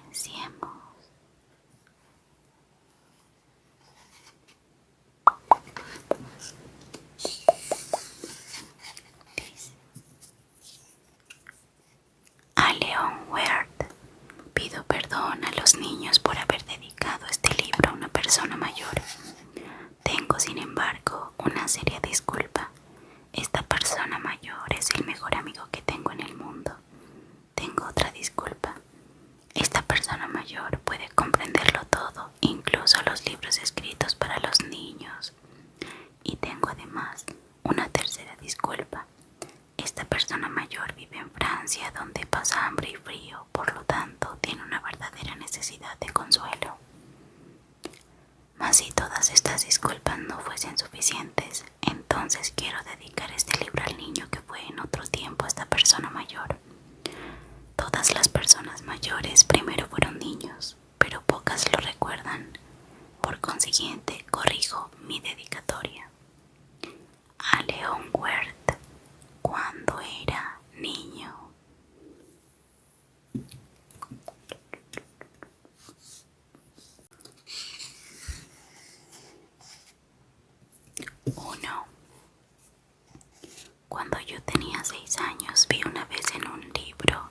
Iniciemos. A Leon Werth: pido perdón a los niños por haber dedicado este libro a una persona mayor. Tengo, sin embargo, una seria disculpa. Esta persona mayor es el mejor amigo que tengo en el mundo. Tengo otra disculpa. Esta persona mayor puede comprenderlo todo, incluso los libros escritos para los niños. Y tengo además una tercera disculpa. Esta persona mayor vive en Francia, donde pasa hambre y frío, por lo tanto tiene una verdadera necesidad de consuelo. Mas si todas estas disculpas no fuesen suficientes, entonces quiero dedicar este libro al niño que fue en otro tiempo esta persona mayor. Todas las personas mayores primero fueron niños, pero pocas lo recuerdan. Por consiguiente, corrijo mi dedicatoria. A Leon Werth, cuando era niño. Uno. Cuando yo tenía 6 años, vi una vez en un libro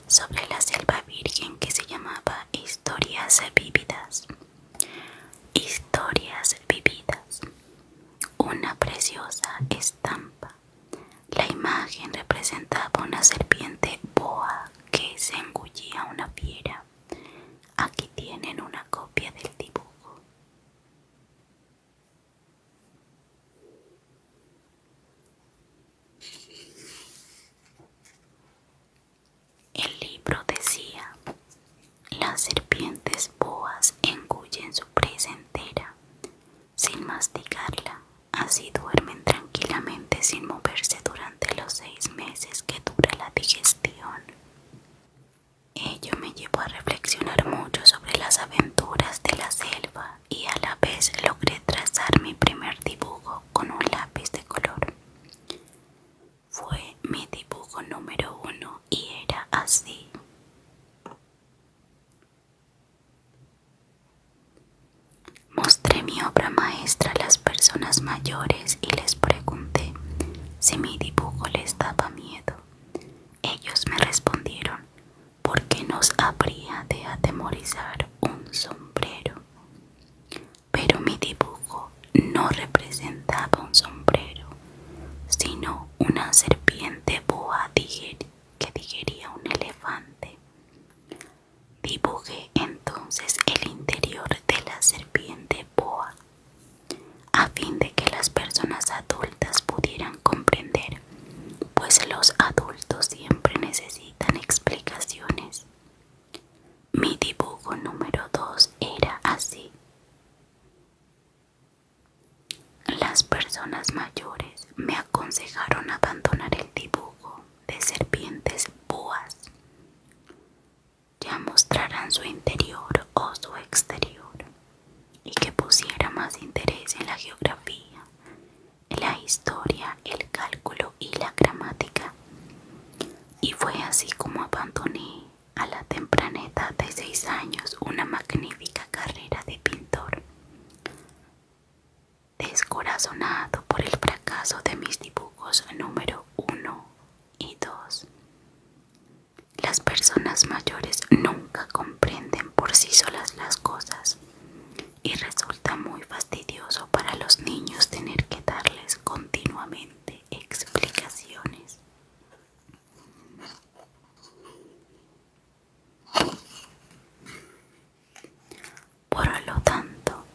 sobre la selva virgen que se llamaba Historias Vívidas. Historias Vividas. Una preciosa estampa. La imagen representaba una serpiente boa que se engullía una fiera. Aquí tienen una copia del dibujo. El libro decía: las serpientes boas engullen su presa entera, sin masticarla. Así duermen tranquilamente sin moverse durante los 6 meses que dura la digestión. Ello me llevó a reflexionar mucho sobre las aventuras de la selva y a la vez logré trazar mi primer dibujo con un lápiz de color. Fue mi dibujo número 1 y era así. Mostré mi obra maestra a las personas mayores y les pregunté si mi dibujo les daba miedo. Ellos me respondieron: ¿por qué nos habría de atemorizar un sombrero? Pero mi dibujo no representaba un sombrero, sino una serpiente boa que digería un elefante. Dibujé entonces el interior de la serpiente boa, a fin de que las personas adultas pudieran comprender, pues los adultos siempre necesitan explicaciones. Mi dibujo número 2 era así. Las personas mayores me aconsejaron abandonar el dibujo de serpientes boas. Ya mostrarán su interior o su exterior, y que pusiera más interés en la geografía, la historia, el cálculo y la gramática. Y fue así como abandoné a la temprana edad de 6 años una magnífica carrera de pintor. Descorazonado por el fracaso de mis dibujos número 1 y 2. Las personas mayores nunca comprenden por sí solas las cosas, y resulta muy fastidioso para los niños tener que darles continuamente explicaciones. Por lo tanto,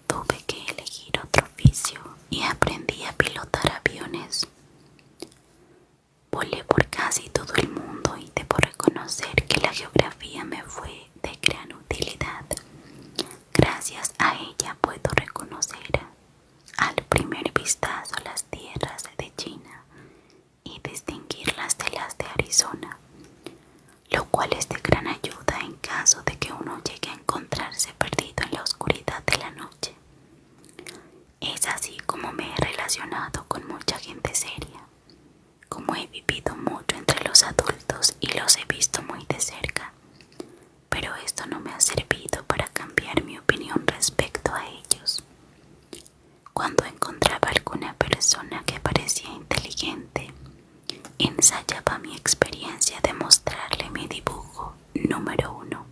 tuve que elegir otro oficio y aprendí a pilotar aviones. Volé por casi todo el mundo y debo reconocer que la geografía me número 1,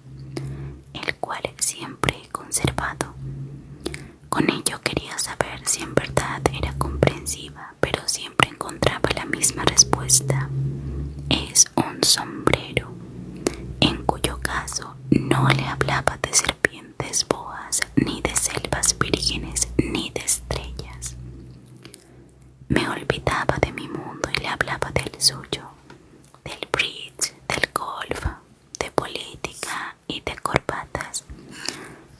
el cual siempre he conservado. Con ello quería saber si en verdad era comprensiva, pero siempre encontraba la misma respuesta. Es un sombrero, en cuyo caso no le hablaba de serpientes boas, ni de selvas vírgenes, ni de estrellas. Me olvidaba de mi mundo y le hablaba del suyo, del bridge, del golf, de política y de corbatas.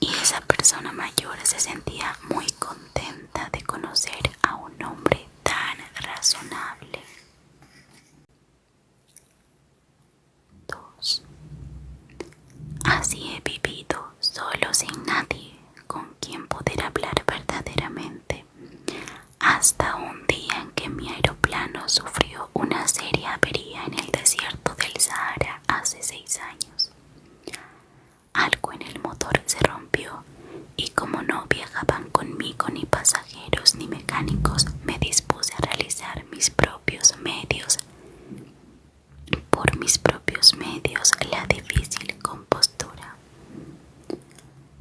Y esa persona mayor se sentía muy contenta de conocer a un hombre tan razonable. 2. Así he vivido, solo, sin nadie con quien poder hablar verdaderamente, hasta un día en que mi aeroplano sufrió una seria avería en el desierto del Sahara hace 6 años. Algo en el motor se rompió y como no viajaban conmigo ni pasajeros ni mecánicos, me dispuse a realizar por mis propios medios la difícil compostura.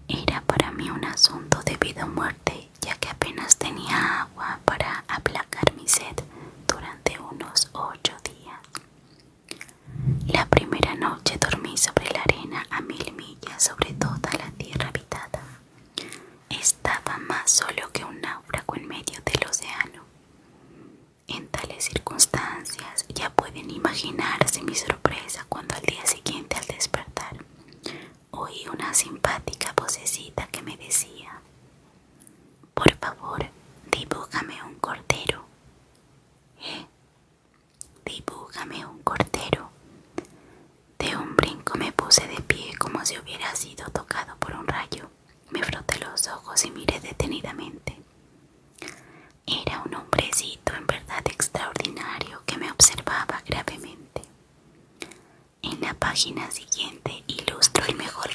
Era para mí un asunto de vida o muerte, ya que apenas tenía agua para aplacar mi sed durante unos 8 días. La primera noche dormí sobre la arena a 1000 millas sobre toda la tierra habitada. Estaba más solo que un náufrago en medio del océano. En tales circunstancias ya pueden imaginarse mi sorpresa cuando al día siguiente, al despertar, oí una simpática vocecita que me decía: por favor, dibújame un cordero. Dibújame un cordero. De un brinco me puse de pie como si hubiera sido tocado por un rayo. Me froté los ojos y miré detenidamente. Era un hombrecito en verdad extraordinario que me observaba gravemente. En la página siguiente ilustro el mejor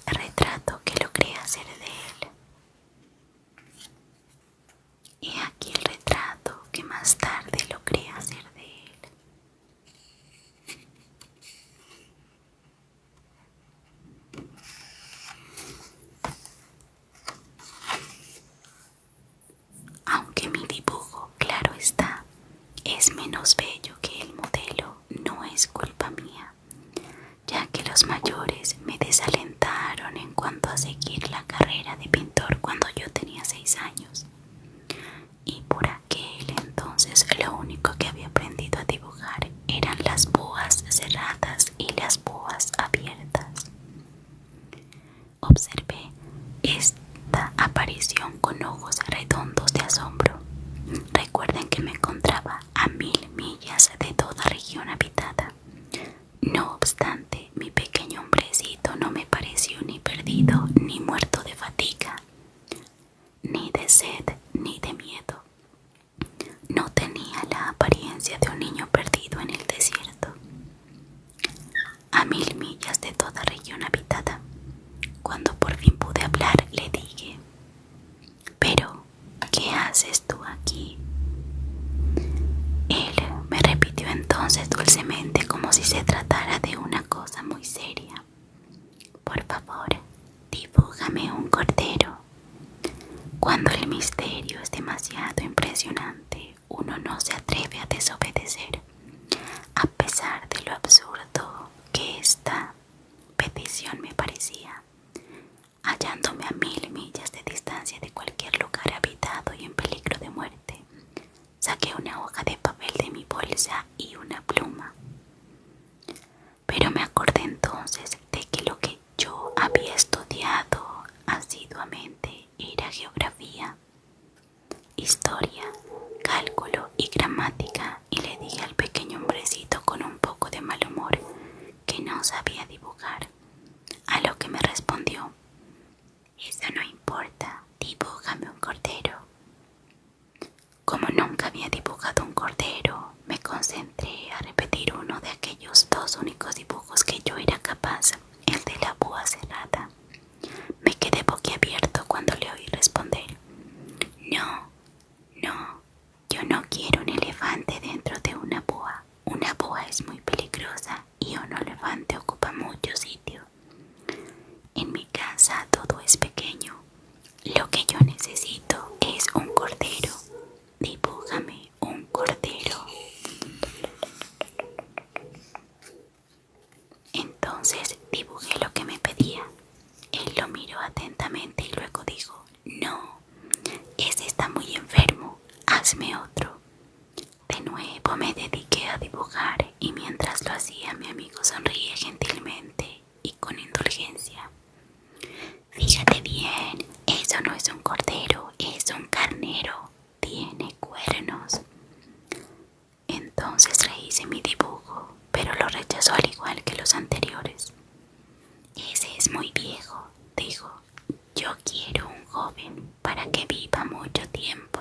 retrato que logré hacer de él. He aquí el retrato que más tarde logré hacer de él. Aunque mi dibujo, claro está, es menos bello que el modelo, no es culpa mía, ya que los mayores me desalentaron en cuanto a seguir la carrera de pintor cuando yo tenía 6 años. Y por aquel entonces lo único que había aprendido a dibujar eran las boas cerradas y las boas abiertas. Observé esta aparición con ojos redondos de asombro. Recuerden que me encontraba a 1000 millas de toda región habitada. No obstante, mi pequeño hombrecito no me pareció ni perdido ni muerto de fatiga, ni de sed, ni de miedo. No tenía la apariencia de un niño perdido en el desierto. A 1000 millas de toda región habitada. Cuando por fin pude hablar, le dije: «Pero, ¿qué haces tú aquí?». Él me repitió entonces dulcemente, como si se tratara de una cosa muy seria: «Por favor, dibújame un cordero». Cuando el misterio es demasiado impresionante, uno no se atreve a desobedecer, a pesar de lo absurdo que esta petición me parecía. Hallándome a 1000 millas de distancia de cualquier lugar habitado y en peligro de muerte, saqué una hoja de papel de mi bolsa y una pluma. Pero me acordé entonces de que lo que yo había estudiado asiduamente era geografía, historia, cálculo y gramática, y le dije al pequeño hombrecito con un poco de mal humor que no sabía dibujar, a lo que me respondió: «Eso no importa, dibújame un cordero». Como nunca había dibujado un cordero, me concentré a repetir uno de aquellos 2 únicos dibujos que yo era capaz, el de la boa cerrada. Me quedé boquiabierto cuando le oí responder: «No, yo no quiero un elefante dentro de una boa. Una boa es muy peligrosa y un elefante ocupa mucho dibujé lo que me pedía. Él lo miró atentamente y luego dijo: no, ese está muy enfermo, hazme otro. De nuevo me dediqué a dibujar y mientras lo hacía mi amigo sonríe gentilmente y con indulgencia. Fíjate bien, eso no es un cordero, es un carnero, tiene cuernos. Entonces rehice mi dibujo, pero lo rechazó al igual que los anteriores. Ese es muy viejo, dijo. Yo quiero un joven para que viva mucho tiempo.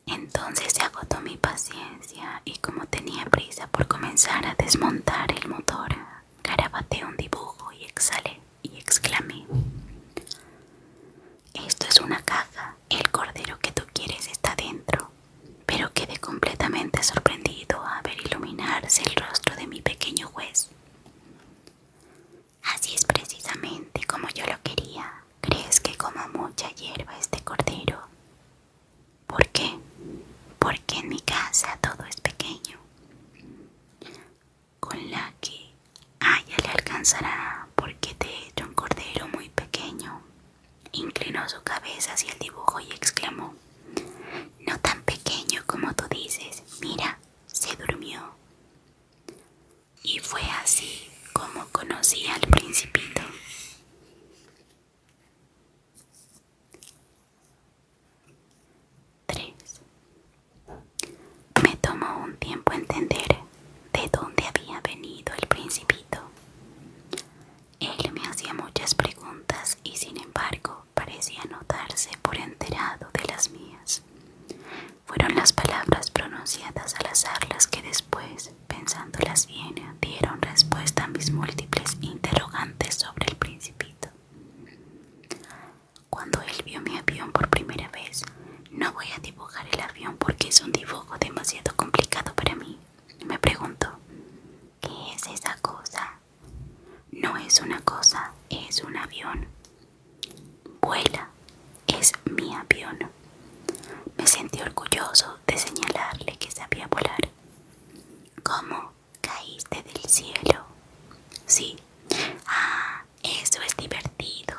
Entonces se agotó mi paciencia y como tenía prisa por comenzar a desmontar el motor, garabateé un dibujo y exhalé y exclamé: esto es una caja, el cordero que tú quieres está dentro. Pero quedé completamente sorprendido a ver iluminarse el rostro de mi pequeño juez. Así es precisamente como yo lo quería. ¿Crees que coma mucha hierba este cordero? ¿Por qué? Porque en mi casa todo es pequeño. Con la que a ella le alcanzará, porque te he hecho un cordero muy pequeño. Inclinó su cabeza hacia el dibujo y exclamó: no tan pequeño como tú dices, mira, se durmió. Y fue así como conocí al Principito. 3. Me tomó un tiempo entender de dónde había venido el Principito. Él me hacía muchas preguntas y sin embargo parecía no darse por enterado de las mías. Fueron las palabras pronunciadas al azar las que después, pensándolas bien, dieron respuesta a mis múltiples interrogantes sobre el Principito. Cuando él vio mi avión por primera vez, no voy a dibujar el avión porque es un dibujo demasiado complicado para mí, me preguntó: ¿qué es esa cosa? No es una cosa, es un avión. Vuela, es mi avión. Me sentí orgulloso de señalarle que sabía volar. ¿Cómo? ¿Caíste del cielo? Sí. Ah, eso es divertido.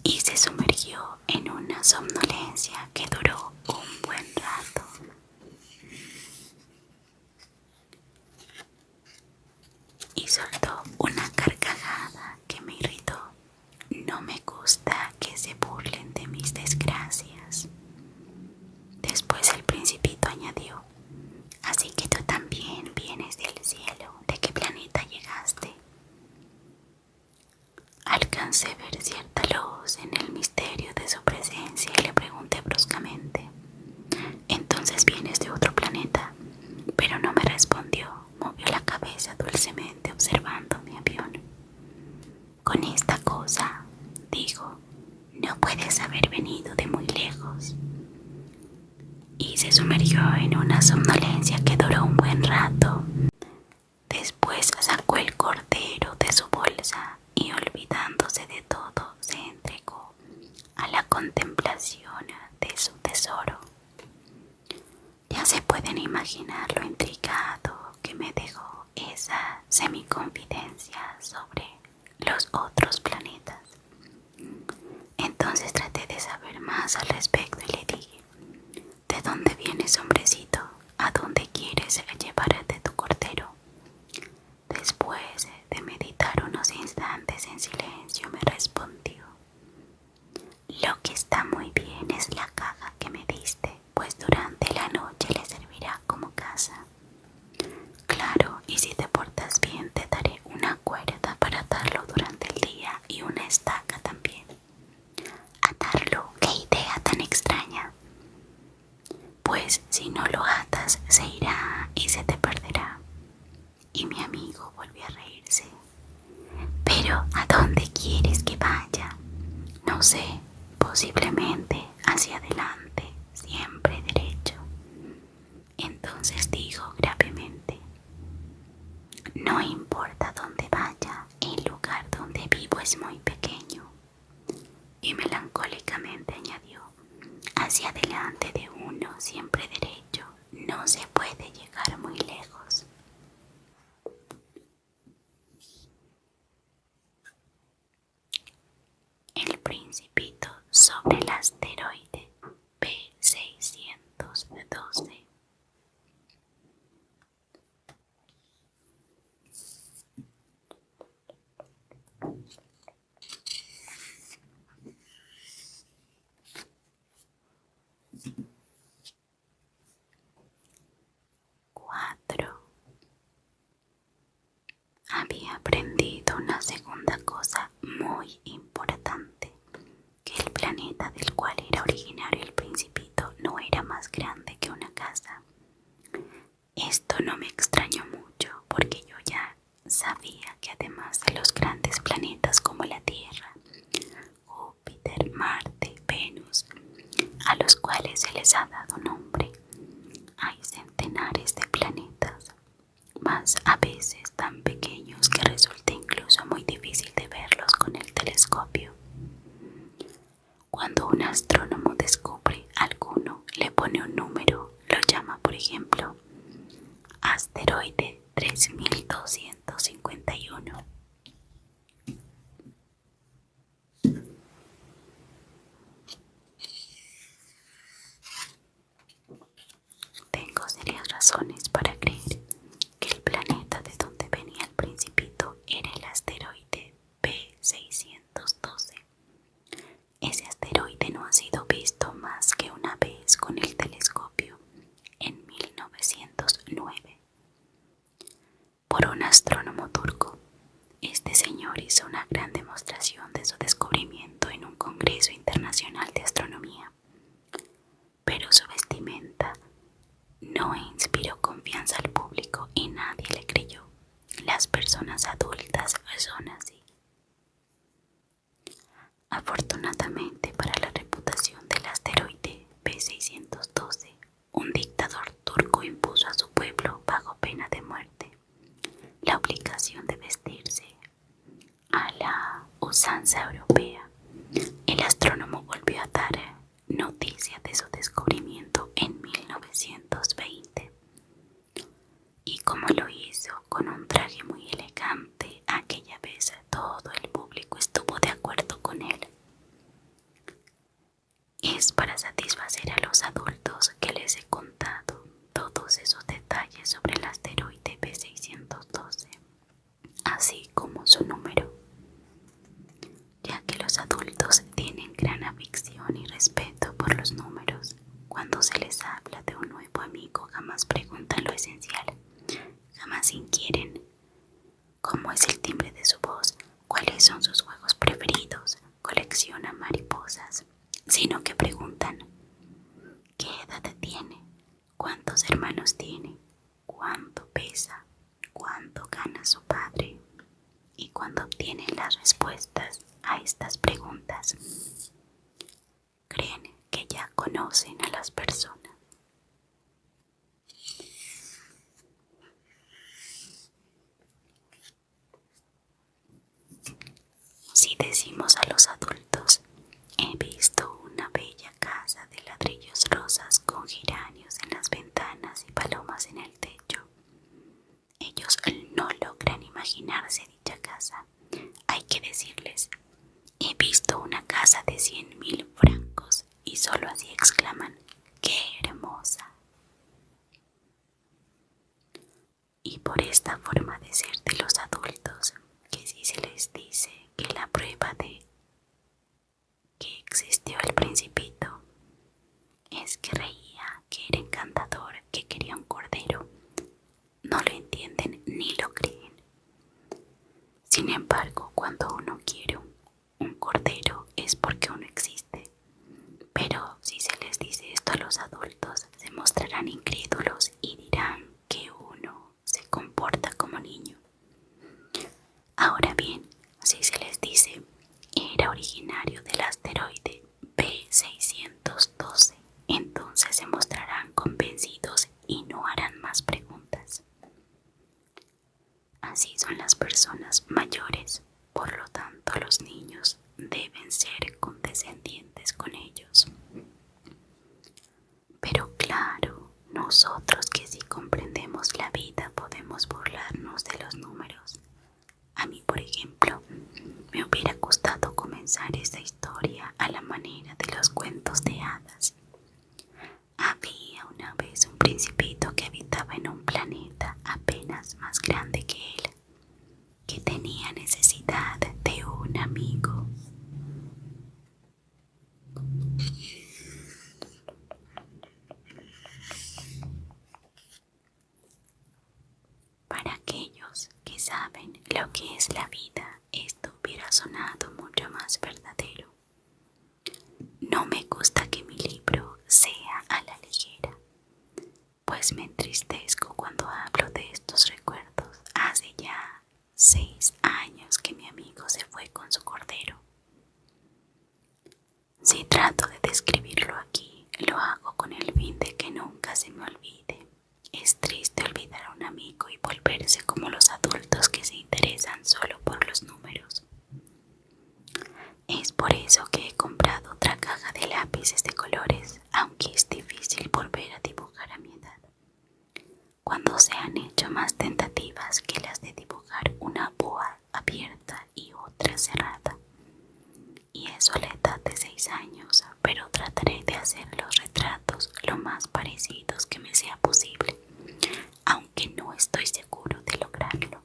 Y se sumergió en una somnolencia que duró un buen rato. Y soltó una carcajada que me irritó. No me gusta que se burlen de mis desgracias. Después el Principito añadió: así que tú también vienes del cielo. ¿De qué planeta llegaste? Alcancé a ver cierta luz en el misterio de su presencia y le pregunté bruscamente: ¿entonces vienes de otro planeta? Pero no me respondió. Movió la cabeza dulcemente observando mi avión. Con esta cosa, dijo, no puedes haber venido de muy lejos. Y se sumergió en una somnolencia que duró un buen rato. Después sacó el cordero de su bolsa y, olvidándose de todo, se entregó a la contemplación de su tesoro. Ya se pueden imaginar lo intrigado que me dejó esa semiconfidencia sobre los otros planetas. Entonces traté de saber más al respecto y le dije: ¿de dónde vienes, hombrecito? ¿A dónde quieres llevarte tu cordero? Después de meditar unos instantes en silencio, me respondió: lo que está muy bien es la caja que me diste, pues durante la noche le servirá como casa. Claro, y si te portas bien te daré una cuerda para atarlo durante el día y una estaca también. ¿Atarlo? ¡Qué idea tan extraña! Pues si no lo atas se irá y se te perderá. Y mi amigo volvió a reírse. ¿Pero a dónde quieres que vaya? No sé, posiblemente hacia adelante, siempre derecho. Entonces dijo gravemente: no importa dónde vaya, el lugar donde vivo es muy pequeño. Y melancólicamente añadió: hacia adelante de uno, siempre derecho, no se puede llegar muy lejos. el Principito sobre el asteroide B612. 4. Había aprendido una segunda cosa muy importante, que el planeta del cual era originario el Principito no era más grande que una casa. Esto no me extrañó mucho porque yo ya sabía que además de los grandes planetas como la Tierra, Júpiter, Marte, Venus, a los cuales se les ha dado nombre, hay centenares de planetas, más a veces tan pequeños que resulta incluso muy difícil de verlos con el telescopio. Cuando un astrónomo descubre alguno, le pone un número, lo llama por ejemplo asteroide 3251. Tengo serias razones para creer que el planeta de donde venía el Principito era el asteroide B612. Ese asteroide no ha sido visto más que una vez con el telescopio, en 1909, por un astrónomo turco. Este señor hizo una gran demostración de su descubrimiento en un congreso internacional de astronomía, pero su vestimenta no inspiró confianza al público y nadie le creyó. Las personas adultas son así. Afortunadamente para la reputación del asteroide B612, un dictador turco impuso a su pueblo, bajo pena de muerte, la obligación de vestirse a la usanza europea. El astrónomo volvió a dar noticia de su descubrimiento en 1920. Y como lo hizo con un traje muy elegante, aquella vez todo el público estuvo de acuerdo con él. Es para satisfacer a los adultos que les he contado todos esos detalles sobre el asteroide B612, así como su número, ya que los adultos tienen gran afición y respeto por los números. Cuando se les habla de un nuevo amigo, jamás preguntan lo esencial, jamás inquieren cómo es el timbre de su voz, cuáles son sus juegos preferidos, coleccionan mariposas, sino que preguntan qué edad tiene, cuántos hermanos tiene, cuánto pesa, cuánto gana su padre. Y cuando obtienen las respuestas a estas preguntas, creen que ya conocen a las personas. Si decimos a los adultos, he visto una bella casa de ladrillos rosas con geranios en las ventanas y palomas en el techo, ellos no logran imaginarse dicha casa. Hay que decirles, he visto una casa de 100.000 francos, y solo así exclaman, ¡qué hermosa! Y por esta forma de ser de los adultos, que si se les dice que la prueba de que existió el Principito es que reía, que era encantador, que quería un cordero, no lo entienden ni lo creen. Sin embargo, cuando uno quiere un cordero es porque uno existe. Pero si se les dice esto a los adultos, se mostrarán incrédulos y dirán que uno se comporta como niño. Ahora bien, si se les dice era originario del asteroide B612, entonces se mostrarán convencidos y no harán más preguntas. Así son las personas mayores, por lo tanto los niños deben ser condescendientes con ellos. Pero claro, nosotros que sí comprendemos la vida podemos burlarnos de los números. A mí, por ejemplo, me hubiera gustado comenzar dibujar esta historia a la manera de los cuentos de hadas. Había una vez un principito que habitaba en un planeta apenas más grande que él, que tenía necesidad de un amigo. Para aquellos que saben lo que es la vida, esto hubiera sonado mucho más verdadero. No me gusta que mi libro sea a la ligera, pues me entristezco cuando hablo de estos recuerdos. Hace ya 6 años que mi amigo se fue con su cordero. Si trato de describirlo aquí, lo hago con el fin de que nunca se me olvide. Es triste olvidar a un amigo y volverse como los adultos que se interesan solo por los números. Es por eso que he comprado otra caja de lápices de colores, aunque es difícil volver a dibujar a mi edad, cuando se han hecho más tentativas que las de dibujar una boa abierta y otra cerrada. Y eso a la edad de 6 años, pero trataré de hacer los retratos lo más parecidos que me sea posible, aunque no estoy seguro de lograrlo.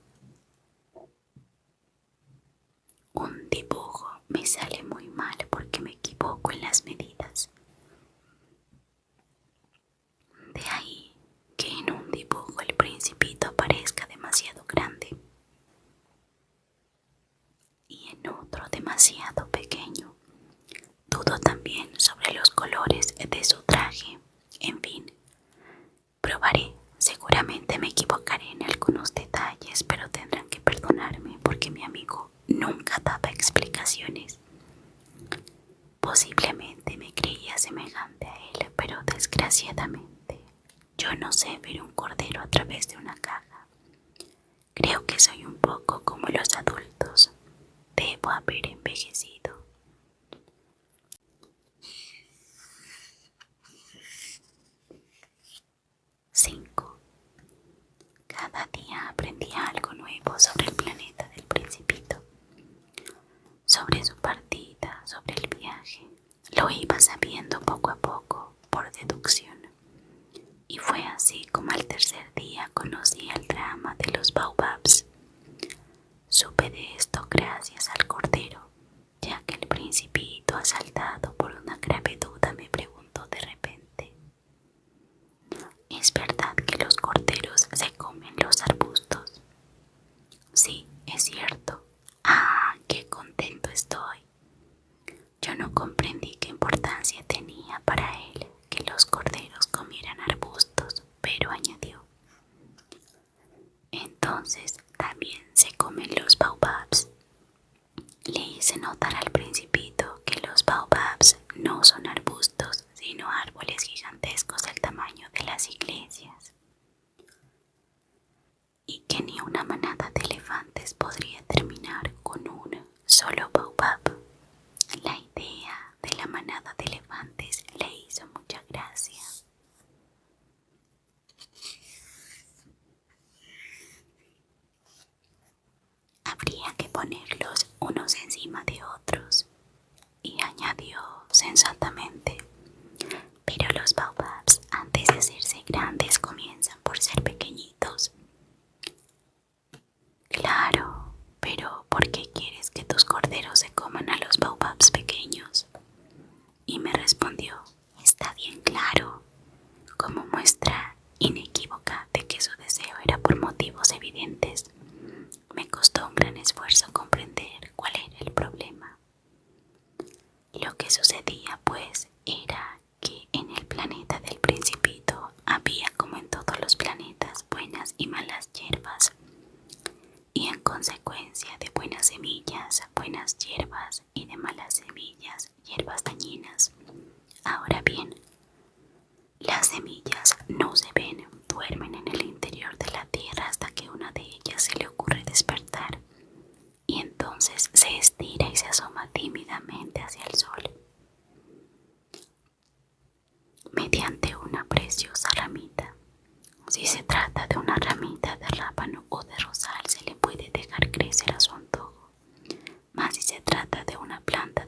Un dibujo me sale muy mal porque me equivoco en las medidas. De ahí que en un dibujo el principito parezca demasiado grande y en otro demasiado pequeño. Dudo también sobre los colores de su traje. En fin, probaré. Seguramente me equivocaré en algunos detalles, pero tendrán que perdonarme porque mi amigo nunca daba explicaciones. Posiblemente me creía semejante a él, pero desgraciadamente yo no sé ver un cordero a través de una caja. Creo que soy un poco como los adultos. Debo haber envejecido. Cada día aprendía algo nuevo sobre el planeta del Principito, sobre su partida, sobre el viaje. Lo iba sabiendo poco a poco, por deducción. Y fue así como al tercer día conocí el drama de los baobabs. Supe de esto gracias al cordero, ya que el Principito, asaltado por una grave duda, me preguntó de repente: ¿es verdad que los corderos se comen los arbustos? Sí, es cierto. Ah, qué contento estoy. Yo no comprendí qué importancia tenía para él que los corderos comieran arbustos, pero añadió: entonces también se comen los baobabs. Le hice notar al Principito que los baobabs no son arbustos, sino árboles gigantescos del tamaño de las iglesias, y que ni una manada de elefantes podría terminar con un solo baobab. La idea de la manada de elefantes le hizo mucha gracia. Habría que ponerlos unos encima de otros, y añadió sensatamente: pero los baobabs, antes de hacerse grandes, comienzan por ser pequeñitos. Claro, pero ¿por qué quieres que tus corderos se coman a los baobabs pequeños? Y me respondió: está bien claro, como muestra inequívoca de que su deseo era por motivos evidentes. Me costó un gran esfuerzo comprender cuál era el problema. Lo que sucedía, pues, era que en el planeta del Principito había, como en todos los planetas, buenas y malas hierbas, y en consecuencia de buenas semillas, buenas hierbas, y de malas semillas, hierbas dañinas. Ahora bien, las semillas no se ven, duermen en el interior de la tierra hasta que una de ellas se le ocurre despertar, y entonces se estira y se asoma tímidamente hacia el sol, mediante una preciosa ramita. Si se trata de una ramita de rábano o de rosal, se le puede dejar crecer a su antojo, mas si se trata de una planta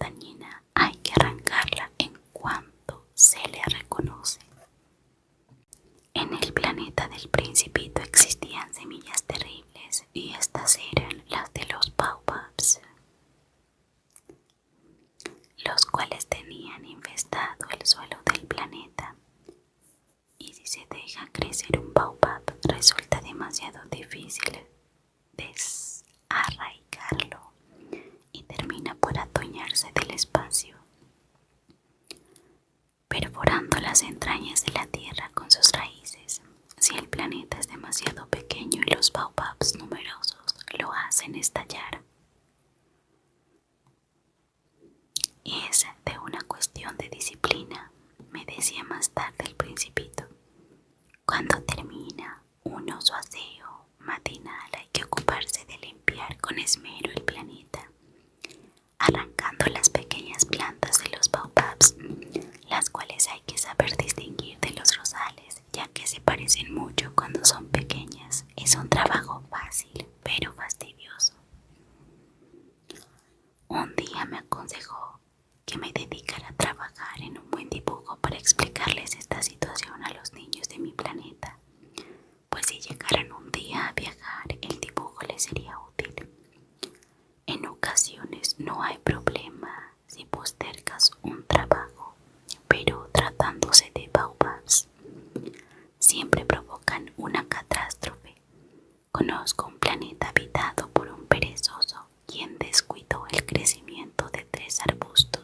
las entrañas de la tierra con sus raíces. Si el planeta es demasiado pequeño y los baobabs numerosos lo hacen estallar. Es de una cuestión de disciplina, me decía más tarde el Principito. Cuando termina uno su aseo matinal hay que ocuparse de limpiar con esmero el planeta, arrancando las pequeñas plantas de los baobabs, las cuales hay que saber distinguir de los rosales, ya que se parecen mucho cuando son pequeñas. Es un trabajo fácil, pero fastidioso. Un día me aconsejó que me dedicara a trabajar en un buen dibujo para explicarles esta situación a los niños de mi planeta, pues si llegaran un día a viajar, el dibujo les sería útil. En ocasiones no hay problema si postergas un trabajo, pero tratándose de baobabs, siempre provocan una catástrofe. Conozco un planeta habitado por un perezoso quien descuidó el crecimiento de 3 arbustos.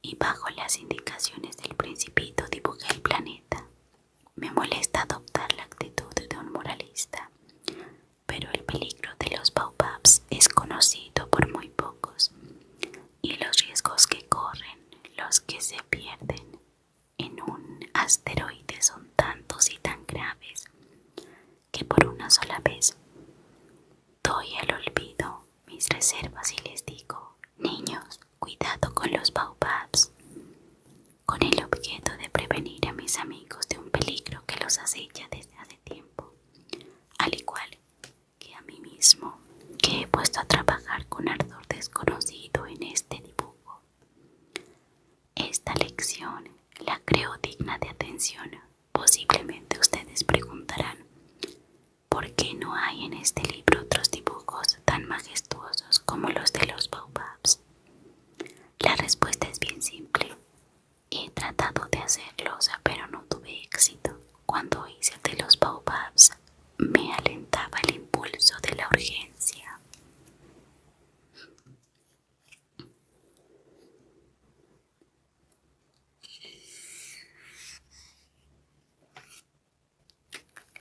Y bajo las indicaciones del Principito dibujé el planeta. Me molesta adoptar la actitud de un moralista, pero el peligro de los baobabs es conocido por muy pocos, y los riesgos que corren los que se pierden en un asteroide son tantos y tan graves que por una sola vez doy al olvido mis reservas y les digo: niños, cuidado con los baobabs, con el objeto de prevenir a mis amigos de un peligro que los acecha desde hace tiempo, al igual que a mí mismo, que he puesto a trabajar con ardor desconocido en este dibujo. Esta lección la creo digna de atención. Posiblemente ustedes preguntarán: ¿por qué no hay en este libro otros dibujos tan majestuosos como los de los baobabs? La respuesta es bien simple. He tratado de hacerlos, pero no tuve éxito. Cuando hice el de los baobabs, me alentaba el impulso de la urgencia.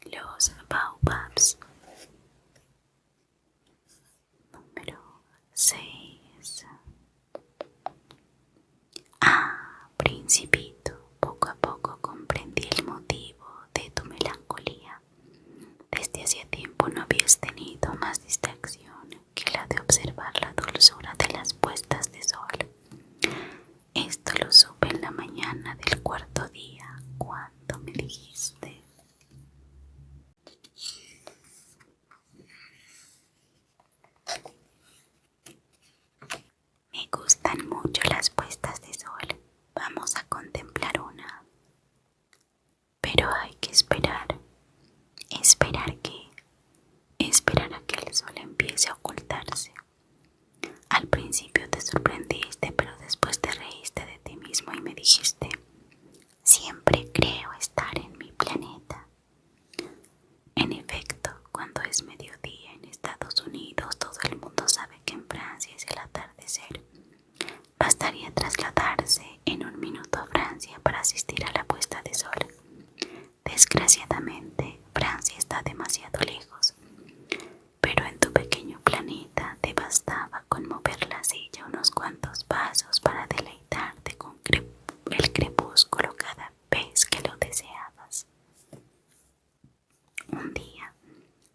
Los baobabs. Número 6. Principito, poco a poco comprendí el motivo de tu melancolía. Desde hacía tiempo no habías tenido más distracción que la de observar la dulzura de las puestas de sol. Esto lo supe en la mañana del 4.º día, cuando me dijiste: me gustan mucho las puestas de sol, vamos a contemplar una. Pero hay que esperar. ¿Esperar qué? Esperar a que el sol empiece a ocultarse. Al principio te sorprendiste, pero después te reíste de ti mismo y me dijiste: siempre creo estar en mi planeta. En efecto, cuando es mediodía en Estados Unidos, todo el mundo sabe que en Francia es el atardecer. Bastaría trasladarse en un minuto a Francia para asistir a la puesta de sol. Desgraciadamente, Francia está demasiado lejos, pero en tu pequeño planeta te bastaba con mover la silla unos cuantos pasos para deleitarte con el crepúsculo cada vez que lo deseabas. Un día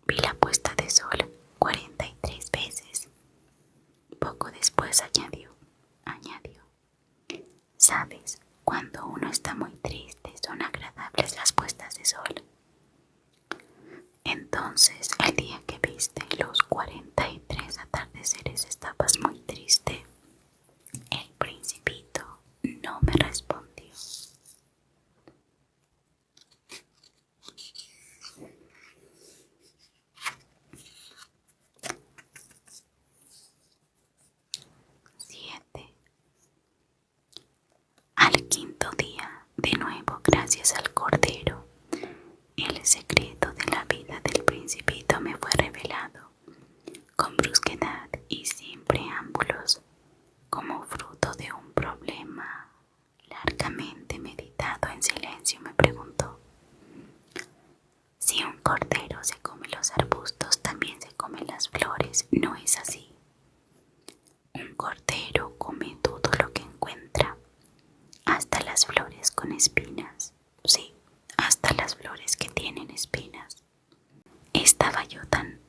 vi la puesta de sol 43 veces. Poco después añadió: sabes, cuando uno está muy triste son agradables las puestas de sol. Entonces, el día que viste los 43 atardeceres estabas muy triste. El Principito no me respondió. Al 5.º día, de nuevo gracias al Cordero, el secreto de la vida del Principito me fue revelado, con brusquedad y sin preámbulos, como fruto de un problema largamente silencio me preguntó: si un cordero se come los arbustos, también se come las flores, ¿no es así? Un cordero come todo lo que encuentra, hasta las flores con espinas. Sí, hasta las flores que tienen espinas. Estaba yo tan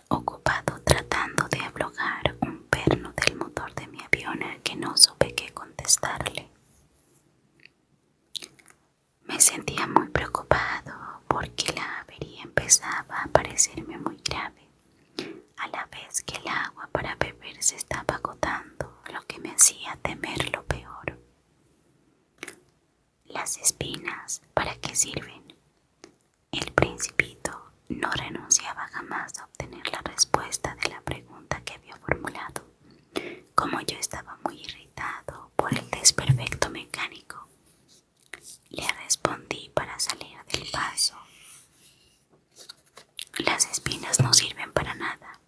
ocupado tratando de aflojar un perno del motor de mi avión que no supe qué contestarle. Me sentía muy preocupado porque la avería empezaba a parecerme muy grave, a la vez que el agua para beber se estaba agotando, lo que me hacía temer lo peor. Las espinas, ¿para qué sirven? El Principito no renunciaba jamás a obtener la respuesta de la pregunta que había formulado. Como yo estaba muy irritado por el desperfecto mecánico, le respondí para salir del paso: las espinas no sirven para nada.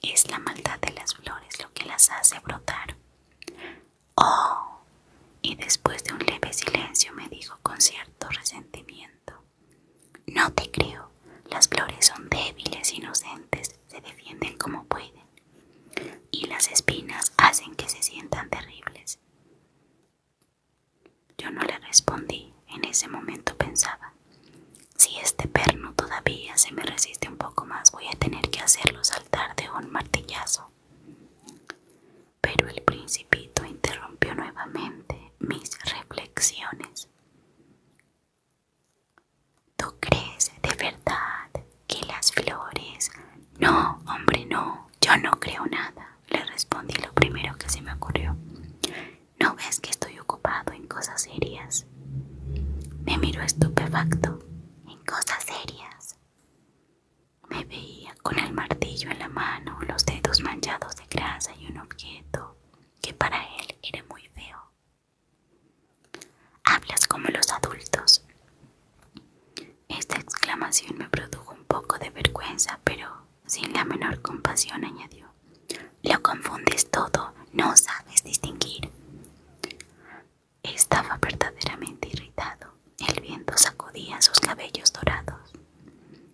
Es la maldad de las flores lo que las hace brotar. ¡Oh! Y después de un leve silencio me dijo con cierto resentimiento: no te creo. Las flores son débiles, inocentes, se defienden como pueden. Y las espinas hacen que se sientan terribles. Yo no le respondí. En ese momento pensaba: si este perno todavía se me resiste un poco más, voy a tener que hacerlo saltar de un martillazo. Pero el Principito interrumpió nuevamente mis reflexiones. ¿Tú crees de verdad que las flores? No, hombre, no, yo no creo nada, le respondí lo primero que se me ocurrió. ¿No ves que estoy ocupado en cosas serias? Me miró estupefacto. ¿En cosas serias? Me veía con el martillo en la mano, los dedos manchados de grasa y un objeto que para él era muy feo. Hablas como los adultos. Esta exclamación me produjo un poco de vergüenza, pero sin la menor compasión añadió: lo confundes todo, no sabes distinguir. Estaba verdaderamente irritado. El viento sacudía sus cabellos dorados.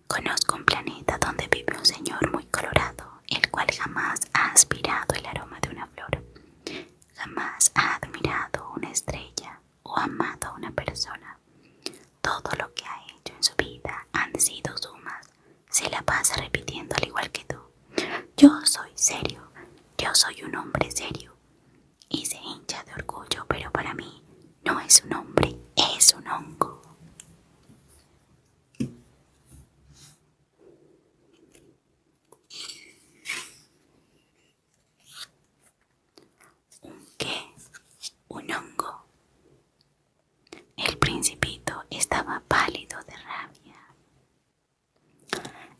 Conozco un planeta donde vive un señor muy colorado, el cual jamás ha aspirado el aroma de una flor, jamás ha admirado una estrella o amado a una persona. Todo lo que ha hecho en su vida han sido sumas. Se la pasa repitiendo al igual que tú: yo soy serio, yo soy un hombre serio. Y se hincha de orgullo, pero para mí no es un hombre, es un hongo. ¿Un qué? Un hongo. El Principito estaba pálido de rabia.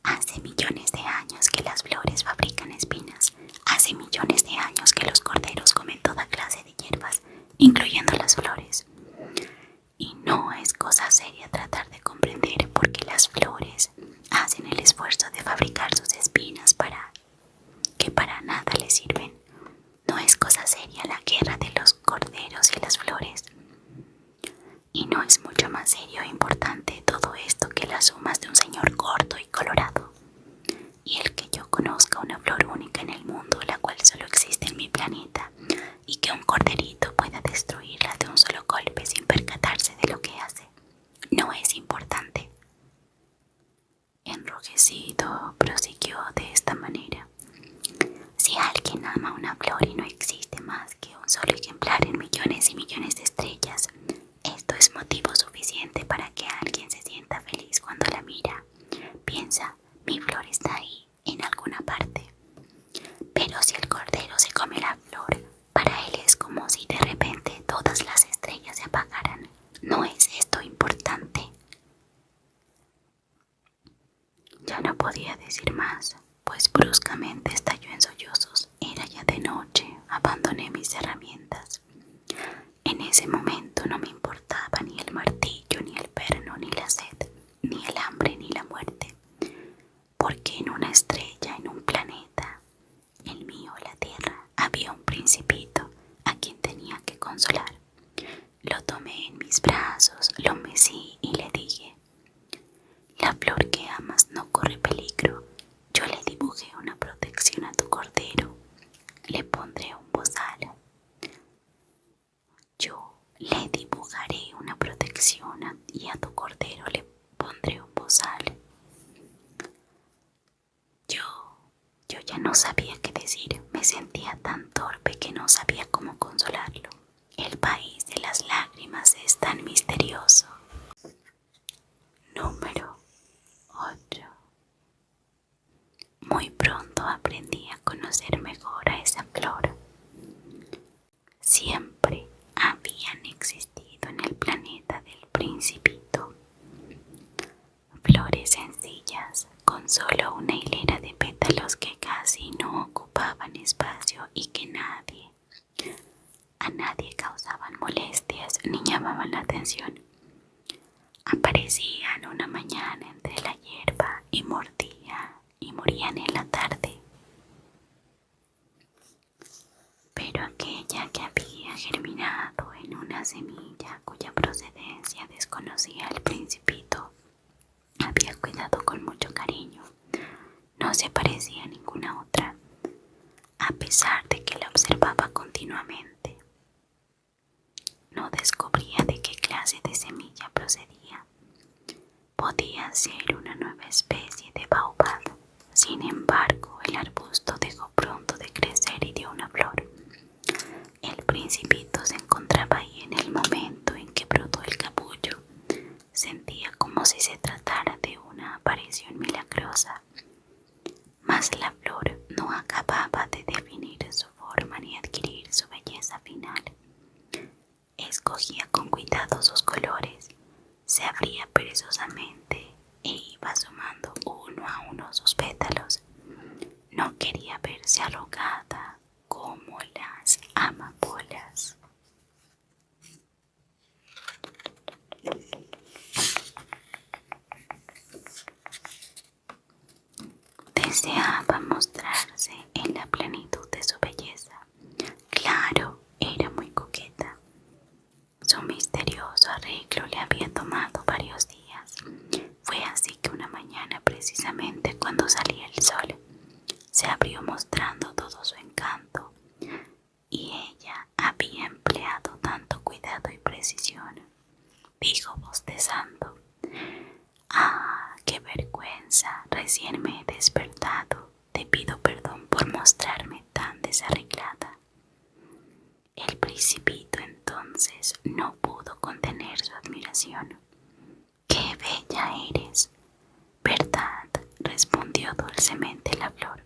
Hace millones de años que las flores fabrican espinas. Hace millones de años que los corderos comen toda clase de hierbas, incluyendo las flores. Y no es cosa seria tratar de comprender por qué las flores hacen el esfuerzo de fabricar sus espinas que para nada les sirven. No es cosa seria la guerra de los corderos y las flores. Y no es mucho más serio e importante todo esto que las sumas de un señor gordo y colorado. Y el que yo conozca una flor única en el mundo, la cual solo existe en mi planeta, y que un corderito pueda destruirla de un solo golpe sin percatarse de lo que hace, no es importante. Enrojecido, prosiguió de esta manera: si alguien ama una flor y no existe más que un solo ejemplar en millones y millones de estrellas, esto es motivo suficiente para que alguien se sienta feliz cuando la mira. Piensa: mi flor está ahí, en alguna parte. Pero si el cordero se come la flor, para él es como si de repente todas las estrellas se apagaran. ¿No es esto importante? Ya no podía decir más, pues bruscamente estalló en sollozos. Era ya de noche. Abandoné mis herramientas. En ese momento no me importaba ni el martillo, ni el perno, ni la sed, ni el hambre, ni la muerte, porque en una estrella, en un planeta, el mío, la Tierra, había un Principito a quien tenía que consolar. Lo tomé en mis brazos, lo mecí y Yo ya no sabía qué decir, me sentía tan torpe que no sabía cómo consolarlo. El país de las lágrimas es tan misterioso. Número 8. Muy pronto aprendí a conocer mejor a esa flor. Siempre habían existido en el planeta del Principito flores sencillas con solo una hilera de pétalos que casi no ocupaban espacio y que a nadie causaban molestias ni llamaban la atención. Aparecían una mañana entre la hierba y morían en la tarde. Pero aquella que había germinado en una semilla cuya procedencia desconocía el Principito, había cuidado con mucho cariño. No se parecía a ninguna otra, a pesar de que la observaba continuamente. No descubría de qué clase de semilla procedía. Podía ser una nueva especie de baobab. Sin embargo, el arbusto dejó pronto de crecer y dio una flor. El Principito se encontraba ahí en el momento en que brotó el capullo. Sentía como si se tratara de una aparición milagrosa. Mas la flor no acababa de definir su forma ni adquirir su belleza final. Escogía con cuidado sus colores, se abría perezosamente e iba asomando uno a uno sus pétalos. No quería verse arrugada como las amapolas. Deseaba mostrarse en la plenitud de su belleza. Claro, era muy coqueta. Su misterioso arreglo le había tomado varios días. Fue así que una mañana, precisamente cuando salía el sol, se abrió mostrando todo su encanto, y ella había empleado tanto cuidado y precisión. Dijo bostezando: «Ah, qué vergüenza, recién me he despertado. Te pido perdón por mostrarme tan desarreglada». El Principito entonces no pudo contener su admiración. «¡Qué bella eres!». «¿Verdad?», respondió dulcemente la flor.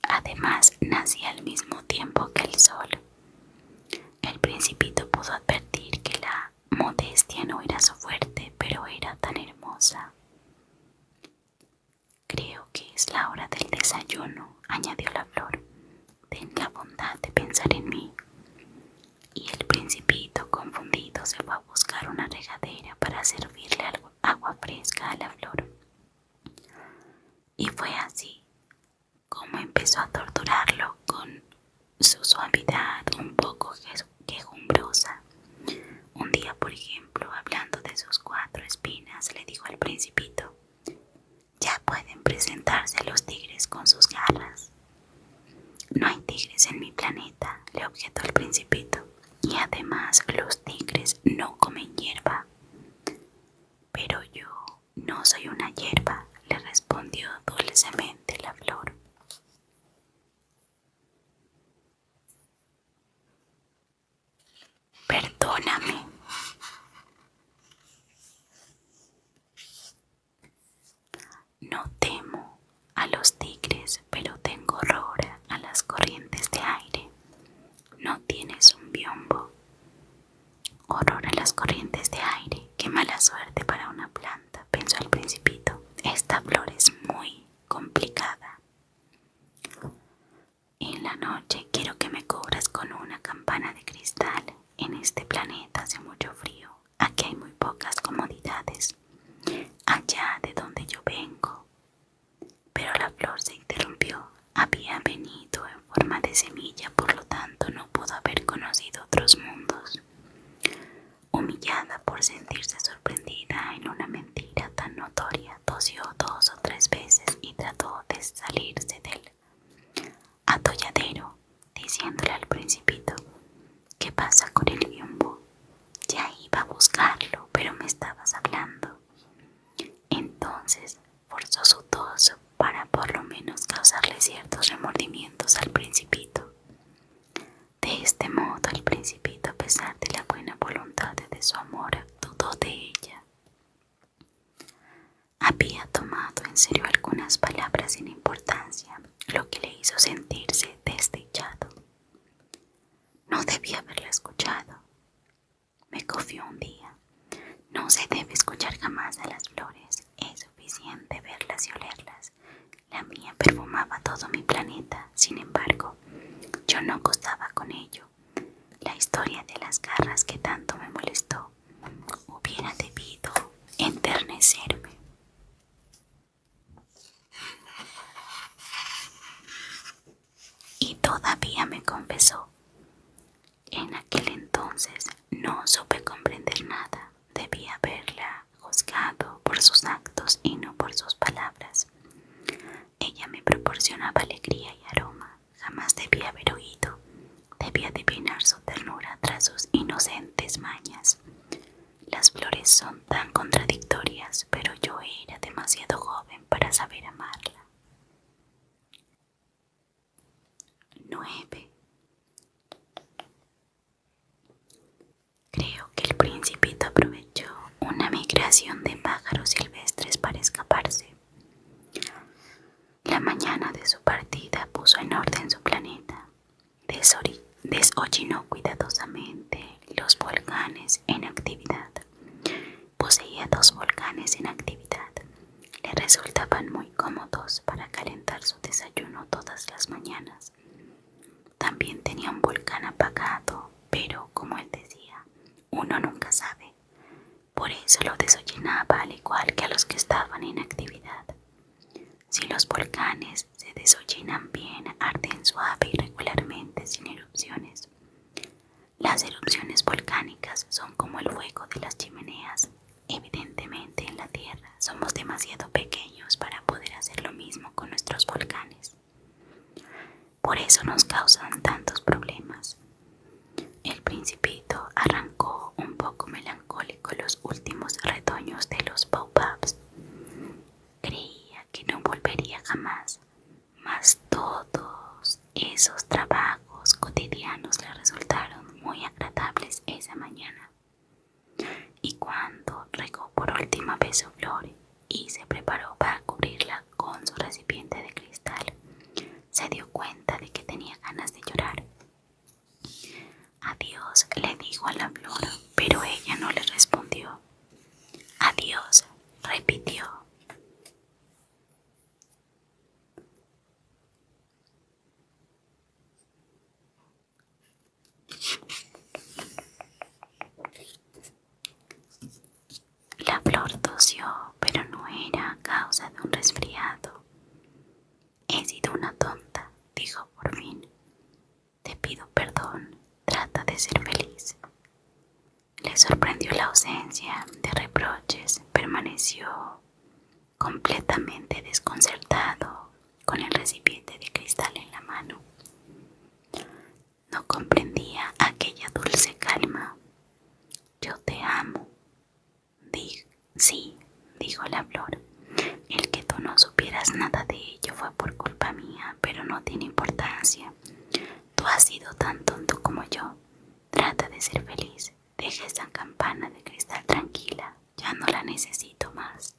«Además, nací al mismo tiempo que el sol». El Principito pudo advertir que la modestia no era su fuerte, pero era tan hermosa. «Creo que es la hora del desayuno», añadió la flor. «Ten la bondad de pensar en mí». Y el Principito, confundido, se fue a buscar una regadera para servirle agua fresca a la flor. Y fue así como empezó a torturarlo con su suavidad un poco quejumbrosa. Un día, por ejemplo, hablando de sus 4 espinas, le dijo al Principito: «Ya pueden presentarse los tigres con sus garras». «No hay tigres en mi planeta», le objetó el Principito, «y además los tigres no comen hierba». «Pero yo no soy una hierba», le respondió dulcemente la flor. «Perdóname». «No temo a los tigres, pero tengo horror a las corrientes de aire». «¿No tienes un biombo?». «Horror a las corrientes de aire, qué mala suerte para una planta», pensó el Principito. «Esta flor es muy complicada. En la noche quiero que me cubras con una campana de cristal. En este planeta hace mucho frío, aquí hay muy pocas comodidades. Allá de donde yo vengo». Pero la flor se interrumpió. Había venido en forma de semilla, por lo tanto no pudo haber conocido otros mundos. Humillada por sentirse sorprendida en una mentira tan notoria, tosió 2 o 3 veces y trató de salirse del atolladero, diciéndole al Principito: «¿Qué pasa con el biombo? Ya iba a buscarlo, pero me estabas hablando». Entonces forzó su tos para por lo menos causarle ciertos ignorancia, lo que le hizo sentirse desdichado. No debía haberla escuchado. Me confió un día. No se debe escuchar jamás a las flores, es suficiente verlas y olerlas. La mía perfumaba todo mi planeta, sin embargo, yo no gozaba con ello. La historia de las garras que tanto me molestó hubiera debido enternecerme. Y todavía me confesó. En aquel entonces no supe comprender nada. Debía haberla juzgado por sus actos y no por sus palabras. Ella me proporcionaba alegría y aroma. Jamás debía haber oído. Debía adivinar su ternura tras sus inocentes mañas. Las flores son tan contradictorias, pero yo era demasiado joven para saber amarla. 9. Creo que el principito aprovechó una migración de pájaros silvestres para escaparse. La mañana de su partida puso en orden su planeta. Desollinó cuidadosamente los volcanes en actividad. Poseía 2 volcanes en actividad. Le resultaban muy cómodos para calentar su desayuno todas las mañanas. También tenía un volcán apagado, pero como él decía, uno nunca sabe. Por eso lo desollinaba al igual que a los que estaban en actividad. Si los volcanes se desollinan bien, arden suave y regularmente sin erupciones. Las erupciones volcánicas son como el fuego de las chimeneas. Evidentemente en la Tierra somos demasiado pequeños para poder hacer lo mismo con nuestros volcanes. Por eso nos causan tantos problemas. El principito arrancó un poco melancólico los últimos retoños de los baobabs. Creía que no volvería jamás, mas todos esos trabajos cotidianos le resultaron muy agradables esa mañana. Y cuando regó por última vez su flor y se preparó para cubrirla con su recipiente de cristal, se dio cuenta de que tenía ganas de llorar. Adiós, le dijo a la flor, pero ella no le respondió. Adiós, repitió. La flor tosió, pero no era a causa de un resfriado. He sido una tonta, dijo por fin. Te pido perdón, trata de ser feliz. Le sorprendió la ausencia de reproches, permaneció completamente desconcertado con el recipiente de cristal en la mano. No comprendía aquella dulce calma. Yo te amo. Sí, dijo la flor. El que tú no supieras nada de ello fue por culpa mía, pero no tiene importancia. Tú has sido tan tonto como yo. Trata de ser feliz. Deja esa campana de cristal tranquila. Ya no la necesito más.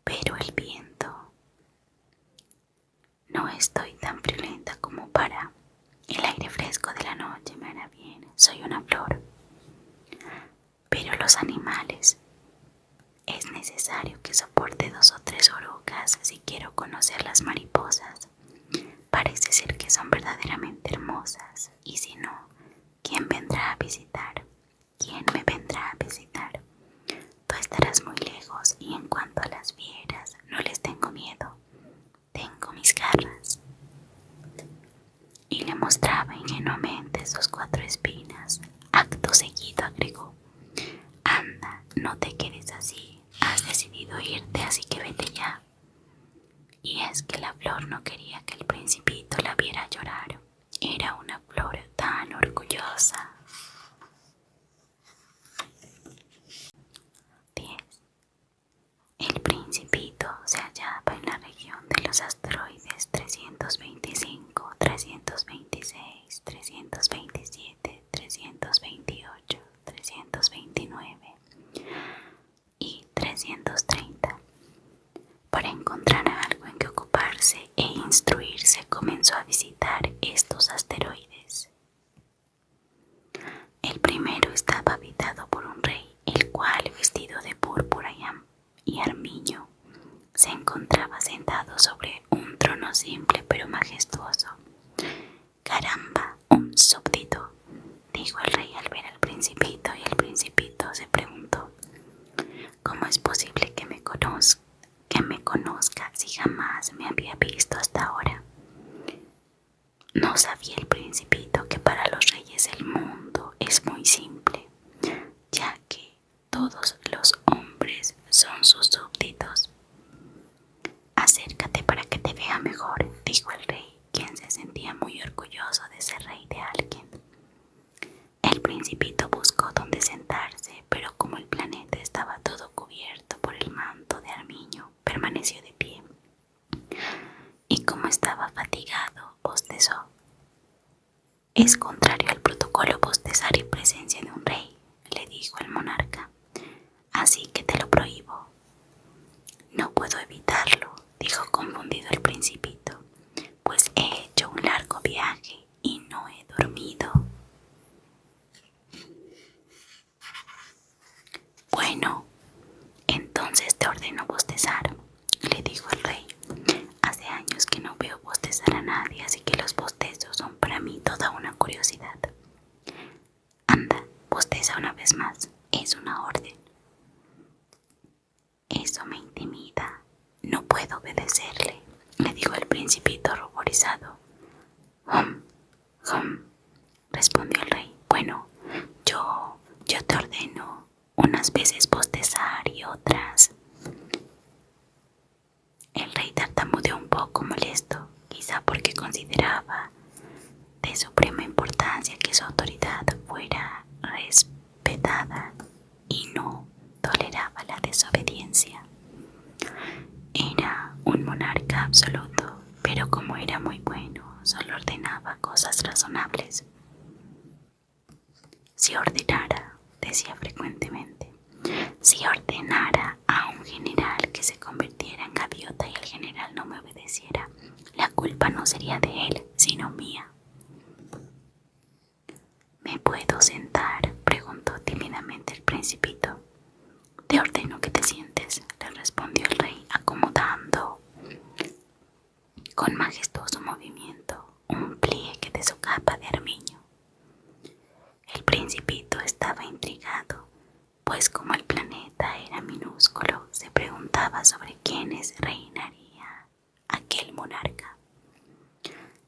Pero el viento. No estoy tan friolenta como para. El aire fresco de la noche me hará bien. Soy una flor. Pero los animales. Es necesario que soporte 2 o 3 orugas si quiero conocer las mariposas. Parece ser que son verdaderamente hermosas. Y si no, ¿quién vendrá a visitar? ¿Quién me vendrá a visitar? Tú estarás muy lejos y en cuanto a las fieras, no les tengo miedo. Tengo mis garras. Y le mostraba ingenuamente sus 4 espinas. Acto seguido agregó: Anda, no te quedes así. Has decidido irte, así que vete ya. Y es que la flor no quería que el principito la viera llorar. Era una flor tan orgullosa. 10. El principito se hallaba en la región de los asteroides 325, 326, 327, 328, 329 y 330. Para encontrar algo en que ocuparse e instruirse, comenzó a visitar estos asteroides. El primero estaba habitado por un rey, el cual, vestido de púrpura y armiño, se encontraba sentado sobre un trono simple pero majestuoso. «Caramba, un súbdito», dijo el rey al ver al principito, y el principito se preguntó: «¿Cómo es posible que me conozca si jamás me había visto hasta ahora?». No sabía el principito que para los reyes el mundo es muy simple, ya que todos los hombres son sus súbditos. «Acércate para que te vea mejor», dijo el rey, quien se sentía muy orgulloso de ser rey de alguien. El principito buscó dónde sentarse, pero como el planeta estaba todo cubierto por el manto de armiño, permaneció de pie. Y como estaba fatigado, bostezó. «Es contrario al protocolo bostezar en presencia de un rey», le dijo el monarca, «así que te lo prohíbo». «No puedo evitarlo», dijo confundido el principito, «pues he hecho un largo viaje y no he dormido». «Bueno, entonces te ordeno bostezar», le dijo el rey. «Hace años que no veo bostezar a nadie, así que los bostezos son para mí toda una curiosidad. Anda, bosteza una vez más, es una orden». «Eso me intimida, no puedo obedecerle», le dijo el principito ruborizado. «Hum, hum», respondió el rey. «Bueno, yo te ordeno unas veces bostezar y otras». El rey tartamudeó un poco molesto, quizá porque consideraba de suprema importancia que su autoridad fuera respetada y no toleraba la desobediencia. Era un monarca absoluto, pero como era muy bueno, solo ordenaba cosas razonables. «Si ordenara», decía frecuentemente, «si ordenara a un general que se convirtiera en gaviota y el general no me obedeciera, la culpa no sería de él, sino mía». «¿Me puedo sentar?», preguntó tímidamente el principito. «Te ordeno que te sientes», le respondió el rey, acomodando con majestuoso movimiento un pliegue de su capa de armiño. El principito estaba intrigado, pues como el planeta era minúsculo, se preguntaba sobre quiénes reinaría aquel monarca.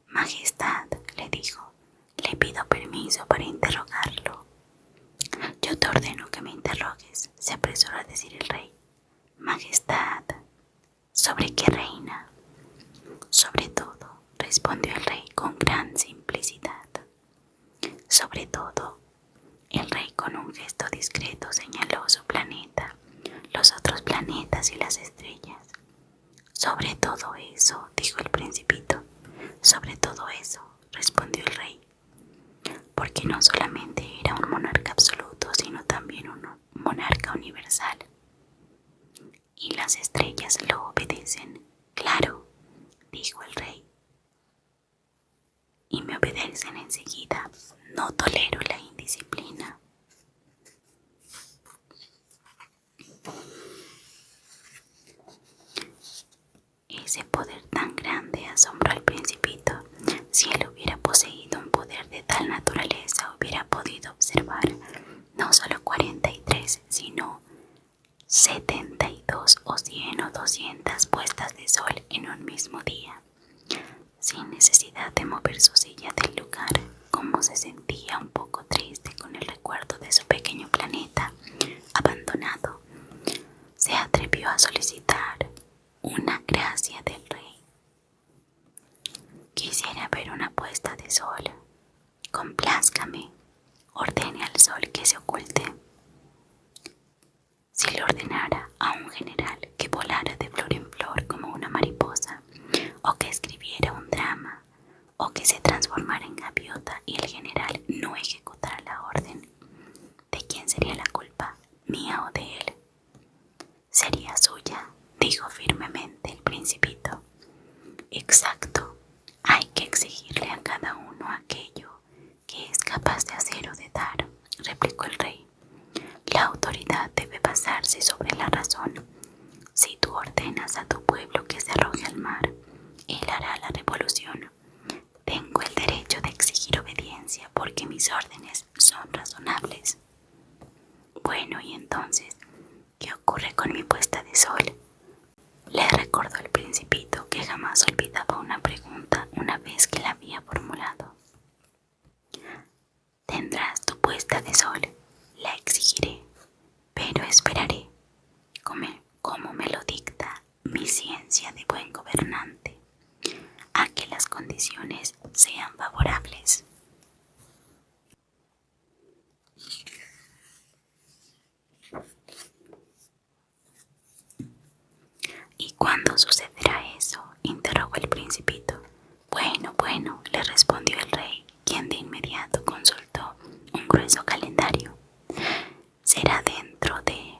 «Majestad», le dijo, «le pido permiso para interrogarlo». «Yo te ordeno que me interrogues», se apresuró a decir el rey. «Majestad, ¿sobre qué reina?». «Sobre todo», respondió el rey con gran simplicidad. «Sobre todo». El rey con un gesto discreto señaló su planeta, los otros planetas y las estrellas. «Sobre todo eso», dijo el principito. «Sobre todo eso», respondió el rey, porque no solamente era un monarca absoluto, sino también un monarca universal. «¿Y las estrellas lo obedecen?». «Claro», dijo el rey, «y me obedecen enseguida. No tolero la indisciplina». Ese poder tan grande asombró al principito. Si él hubiera poseído un poder de tal naturaleza, hubiera podido observar no solo 43, sino 72 o 100 o 200 puestas de sol en un mismo día, sin necesidad de mover su silla del lugar. Como se sentía un poco triste con el recuerdo de su pequeño planeta abandonado, se atrevió a solicitar una gracia del rey. «Quisiera ver una puesta de sol. Complázcame, ordene al sol que se oculte». Si le ordenara a un general que volara de flor en flor como una mariposa, o que escribiera un drama, o que se transformara en gaviota y el general no ejecutara la orden, ¿de quién sería la culpa? ¿Mía o de él? «Sería suya», dijo firmemente. arroje al mar. Él hará la revolución. Tengo el derecho de exigir obediencia porque mis órdenes son razonables. Bueno, y entonces, ¿qué ocurre con mi puesta de sol? Le recordó el principito, que jamás olvidaba una pregunta una vez que la había formulado. Tendrás tu puesta de sol, la exigiré, pero esperaré, como me lo dicta mi ciencia de buen gobernante, a que las condiciones sean favorables. ¿Y cuándo sucederá eso?, interrogó el principito. Bueno, le respondió el rey, quien de inmediato consultó un grueso calendario. Será dentro de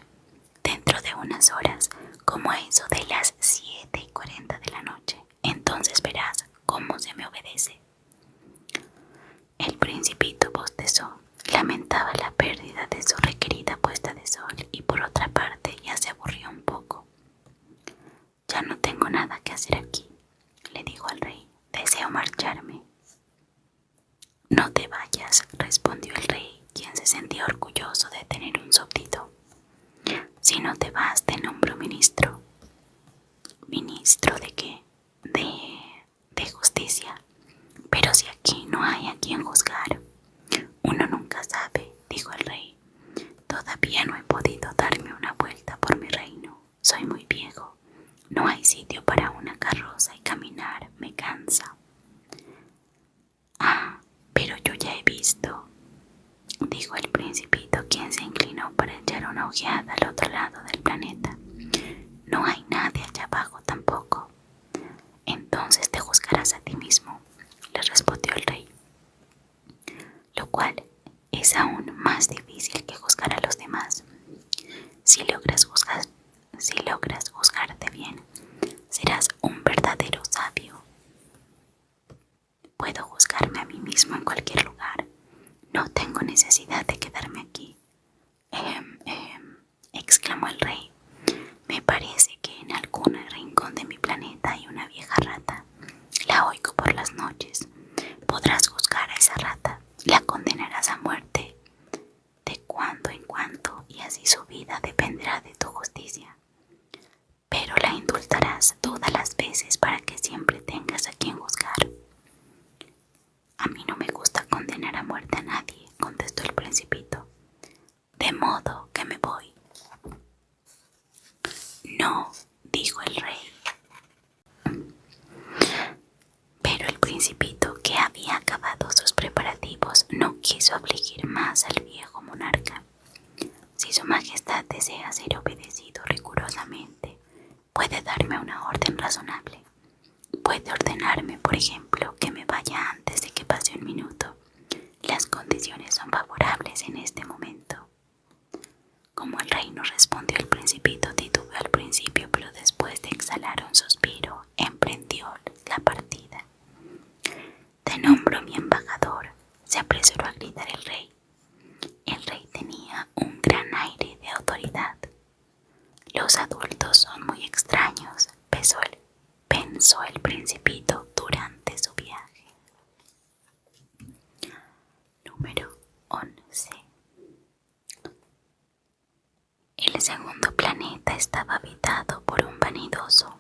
unas horas, como a eso de las 7:40 de la noche. Entonces verás cómo se me obedece. El principito bostezó, lamentaba la pérdida de su requerida puesta de sol y por otra parte ya se aburrió un poco. Ya no tengo nada que hacer aquí, le dijo al rey. Deseo marcharme. No te vayas, respondió el rey, quien se sentía orgulloso de tener un súbdito. Si no te vas, te nombro ministro. ¿Ministro de qué? De justicia. Pero si aquí no hay a quien juzgar. Uno nunca sabe, dijo el rey. Todavía no he podido darme una vuelta por mi reino. Soy muy viejo. No hay sitio para una carroza y caminar me cansa. Ah, pero yo ya he visto, dijo el principito, quien se inclinó para echar una ojeada al otro lado del planeta. No hay nadie allá abajo tampoco. Entonces te juzgarás a ti mismo, le respondió el rey, lo cual es aún más difícil que juzgar a los demás. Si logras juzgarte bien, serás un verdadero sabio. Puedo juzgarme a mí mismo en cualquier lugar. No tengo necesidad de quedarme aquí. Exclamó el rey. Me parece que en algún rincón de mi planeta hay una vieja rata. La oigo por las noches. Podrás juzgar a esa rata. La condenarás a muerte de cuando en cuando y así su vida dependerá de tu justicia. Pero la indultarás todas las veces para que siempre tengas a quien juzgar. A mí no me gusta condenar a muerte a nadie, contestó el principito. De modo que me voy. No, dijo el rey. Pero el principito, que había acabado sus preparativos, no quiso afligir más al viejo monarca. Si su majestad desea ser obedecido rigurosamente, puede darme una orden razonable. Puede ordenarme, por ejemplo, que me vaya antes de que pase un minuto. Las condiciones son favorables en este momento. Como el rey no respondió, el principito titubeó al principio, pero después de exhalar un suspiro, emprendió la partida. Te nombro mi embajador, se apresuró a gritar el rey. El rey tenía un gran aire de autoridad. Los adultos son muy extraños, pensó el principito durante su viaje. Número 11. El segundo planeta estaba habitado por un vanidoso.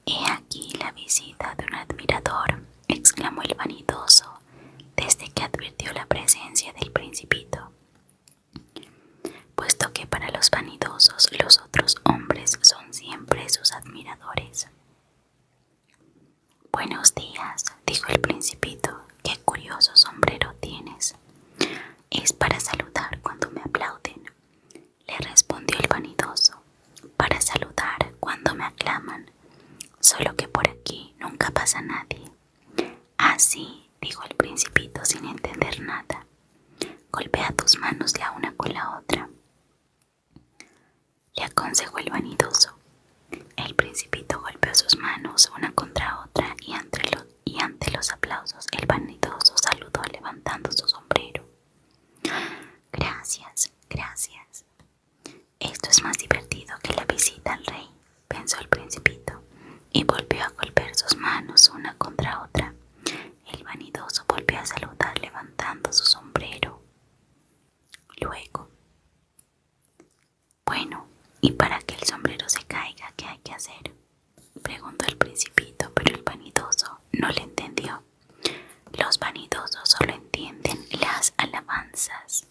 He aquí la visita de un admirador, exclamó el vanidoso, desde que advirtió la presencia del principito. Puesto que para los vanidosos los otros hombres son siempre sus admiradores. Buenos días, dijo el principito, qué curioso sombrero tienes. Es para saludar cuando me aplauden, le respondió el vanidoso. Para saludar cuando me aclaman, solo que por aquí nunca pasa nadie. Así, dijo el principito sin entender nada. Golpea tus manos la una con la otra, le aconsejó el vanidoso. El principito golpeó sus manos una contra otra y ante los aplausos el vanidoso saludó levantando su sombrero. Gracias. Esto es más divertido que la visita al rey, pensó hacer?, preguntó el Principito, pero el vanidoso no le entendió. Los vanidosos solo entienden las alabanzas.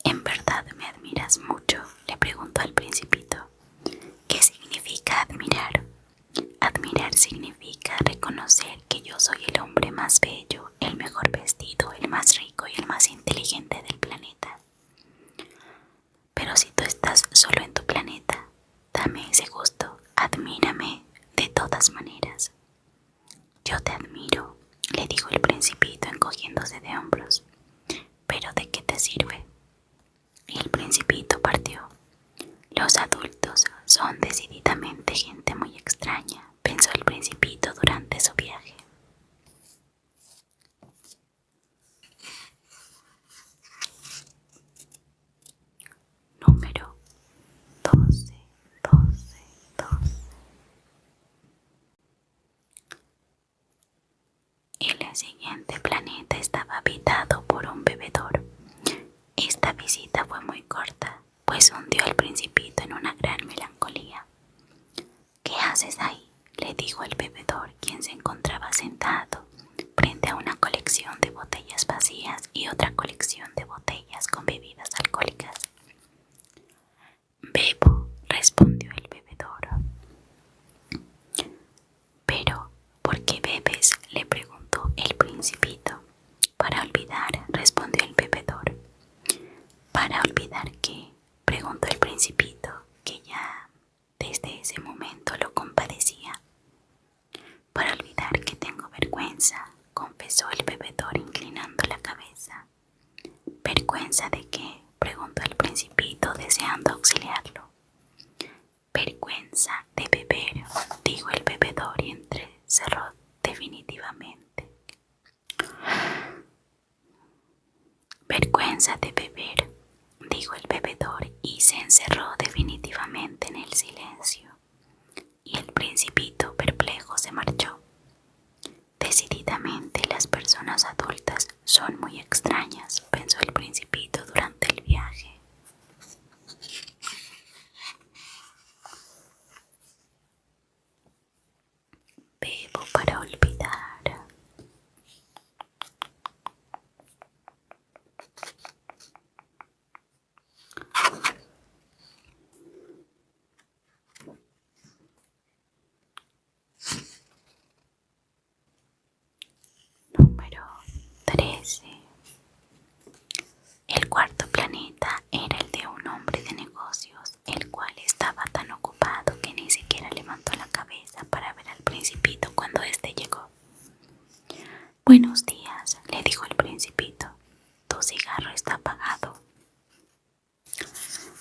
¿En verdad me admiras mucho?, le preguntó al Principito. ¿Qué significa admirar? Admirar significa reconocer que yo soy el hombre más bello, el mejor vestido, el más rico y el más inteligente del planeta. Pero si tú estás solo en tu planeta, dame ese gusto, admírame de todas maneras. Yo te admiro, le dijo el Principito encogiéndose de hombros. ¿Pero de qué te sirve? Y el Principito partió. Los adultos son decididamente gente muy extraña, pensó el Principito durante su viaje. Número 12, 12, 12. El siguiente planeta estaba habitado por un bebedor. Esta visita fue muy corta, pues hundió al Principito en una gran melancolía. ¿Qué haces ahí?, le dijo el bebedor, quien se encontraba sentado frente a una colección de botellas vacías y otra colección de botellas con bebidas alcohólicas. Bebo, respondió el bebedor. ¿Pero por qué bebes?, le preguntó el Principito. Para olvidar, respondió el bebedor. ¿Para olvidar qué?, preguntó el Principito, que ya desde ese momento lo compadecía. Para olvidar que tengo vergüenza, confesó el bebedor inclinando la cabeza. ¿Vergüenza de qué?, preguntó el Principito deseando auxiliarlo. Vergüenza de beber, dijo el bebedor y entrecerró definitivamente. Vergüenza de beber, dijo el bebedor y se encerró definitivamente en el silencio. Y el Principito, perplejo, se marchó. Decididamente las personas adultas son muy extrañas, pensó el Principito durante el viaje. Bebo para olvidar. Número 13. El cuarto planeta era el de un hombre de negocios, el cual estaba tan ocupado que ni siquiera levantó la cabeza para ver al Principito cuando éste llegó. Buenos días, le dijo el Principito. Tu cigarro está apagado.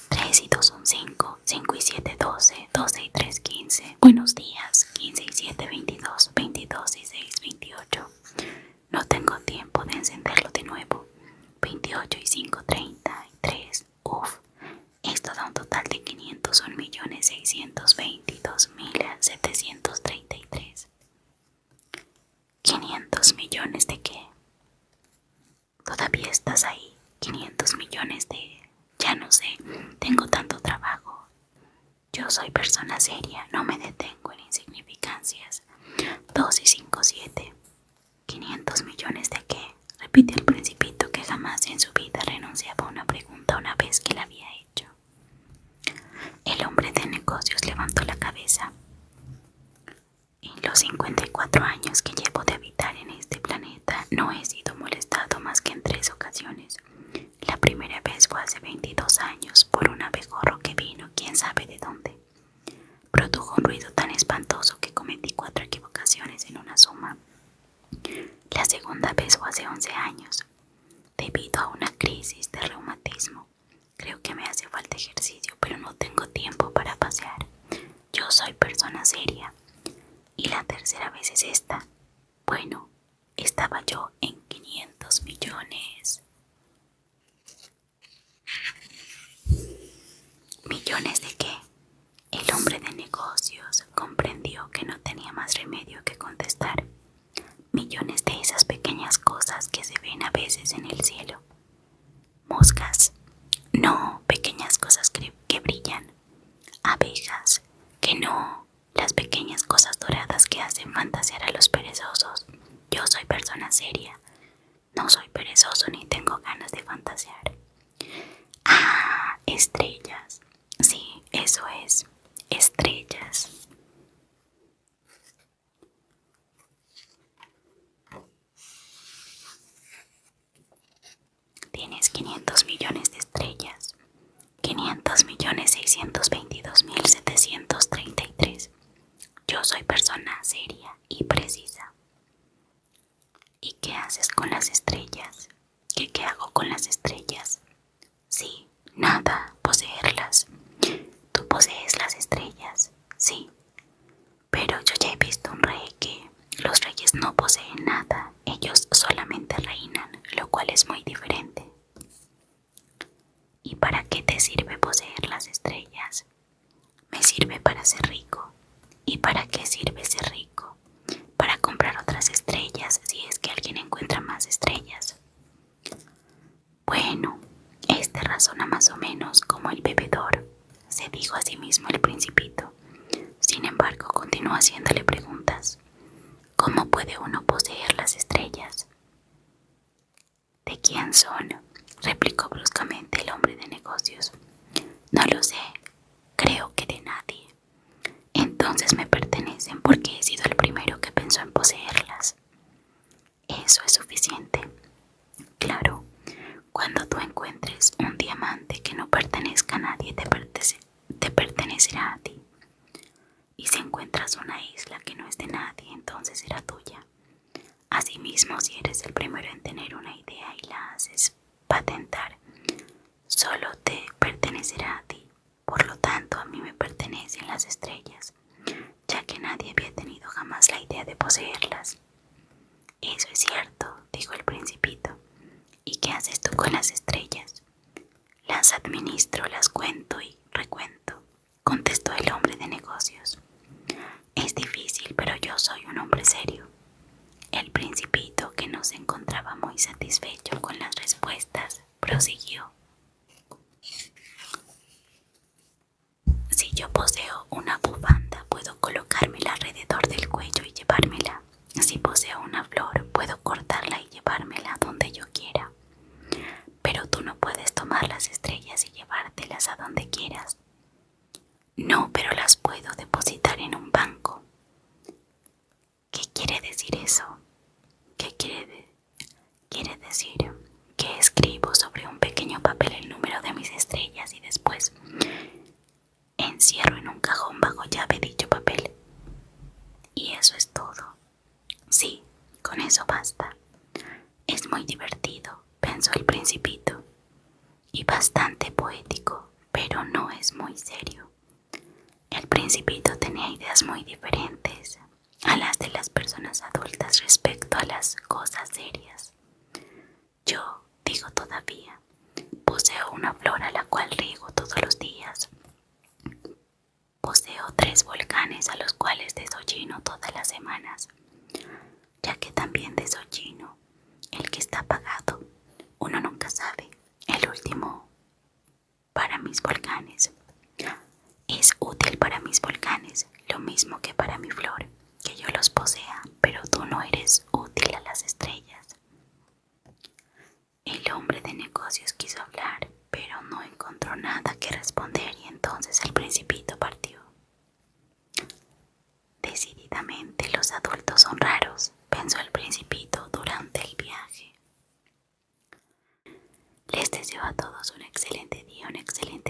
3 y 2 son 5, 5 y 7 12, 12 y 3 15. Buenos días, 15 y 7 22, 22 y 6 28. No tengo tiempo de encenderlo de nuevo. 28 y 5 33. Uf, esto da un total de 501.622.733. ¿500 millones de qué? Todavía estás ahí. 500 millones de... Ya no sé, tengo tanto trabajo. Yo soy persona seria, no me detengo en insignificancias. 2 y 5 7. ¿500 millones de qué? Repitió el Principito, que jamás en su vida renunciaba a una pregunta una vez que la había hecho. El hombre de negocios levantó la cabeza. En los 54 años que llevo de habitar en este planeta, no he sido molestado más que en 3 ocasiones. La primera vez fue hace 22 años por un abejorro que vino, quién sabe de dónde. Produjo un ruido tan espantoso que cometí 4 equivocaciones en una suma. La segunda vez fue hace 11 años, debido a una crisis de reumatismo. Creo que me hace falta ejercicio, pero no tengo tiempo para pasear. Yo soy persona seria. Y la tercera vez es esta. Bueno, estaba yo en 500 millones. ¿Millones de qué? El hombre de negocios comprendió que no tenía más remedio que contestar. Millones de esas pequeñas cosas que se ven a veces en el cielo. ¿Moscas? No, pequeñas Que no, las pequeñas cosas doradas que hacen fantasear a los perezosos. Yo soy persona seria, no soy perezoso ni tengo ganas de fantasear. Ah, estrellas. Sí, eso es, estrellas. Tienes 500 millones de estrellas. 500.622.733. Yo soy persona seria y precisa. ¿Y qué haces con las estrellas? ¿Qué hago con las estrellas? Sí, nada, poseerlas. Tú posees las estrellas, sí. Pero yo ya he visto un rey que los reyes no poseen nada, ellos solamente reinan, lo cual es muy diferente. ¿Y para qué te sirve poseer las estrellas? Me sirve para ser rico. ¿Y para qué sirve ser rico? Para comprar otras estrellas si es que alguien encuentra más estrellas. Bueno, este razona más o menos como el bebedor, se dijo a sí mismo el principito. Sin embargo, continuó haciéndole preguntas. ¿Cómo puede uno poseer las estrellas? ¿De quién son?, replicó bruscamente el hombre de negocios. No lo sé, creo que de nadie. Entonces me pertenecen porque he sido el primero que pensó en poseerlas. Eso es suficiente. Claro, cuando tú encuentres un diamante que no pertenezca a nadie, te pertenecerá a ti. Y si encuentras una isla que no es de nadie, entonces será tuya. Asimismo, si eres el primero en tener una idea y la haces patentar, solo te pertenecerá a ti. Por lo tanto, a mí me pertenecen las estrellas, ya que nadie había tenido jamás la idea de poseerlas. Eso es cierto, dijo el principito. ¿Y qué haces tú con las estrellas? Las administro, las cuento y recuento, contestó el hombre de negocios. Es difícil, pero yo soy un hombre serio. El principito, que no se encontraba muy satisfecho con las respuestas, prosiguió. Si yo poseo una bufanda, puedo colocármela alrededor del cuello y llevármela. Si poseo una flor, puedo cortarla y llevármela donde yo quiera. Pero tú no puedes tomar las estrellas y llevártelas a donde quieras. No, pero las puedo depositar en un banco. ¿Qué quiere decir eso? Quiere decir que escribo sobre un pequeño papel el número de mis estrellas y después encierro en un cajón bajo llave dicho papel. Y eso es todo. Sí, con eso basta. Es muy divertido, pensó el principito, y bastante poético, pero no es muy serio. El principito tenía ideas muy diferentes a las de las personas adultas respecto a las cosas serias. Yo, digo todavía, poseo una flor a la cual riego todos los días. Poseo 3 volcanes a los cuales desollino todas las semanas, ya que también desollino el que está apagado. Uno nunca sabe. El último para mis volcanes es útil para mis volcanes, lo mismo que para mi flor, que yo los posea, pero tú no eres útil a las estrellas. El hombre de negocios quiso hablar, pero no encontró nada que responder y entonces el principito partió. Decididamente los adultos son raros, pensó el principito durante el viaje. Les deseo a todos un excelente día, un excelente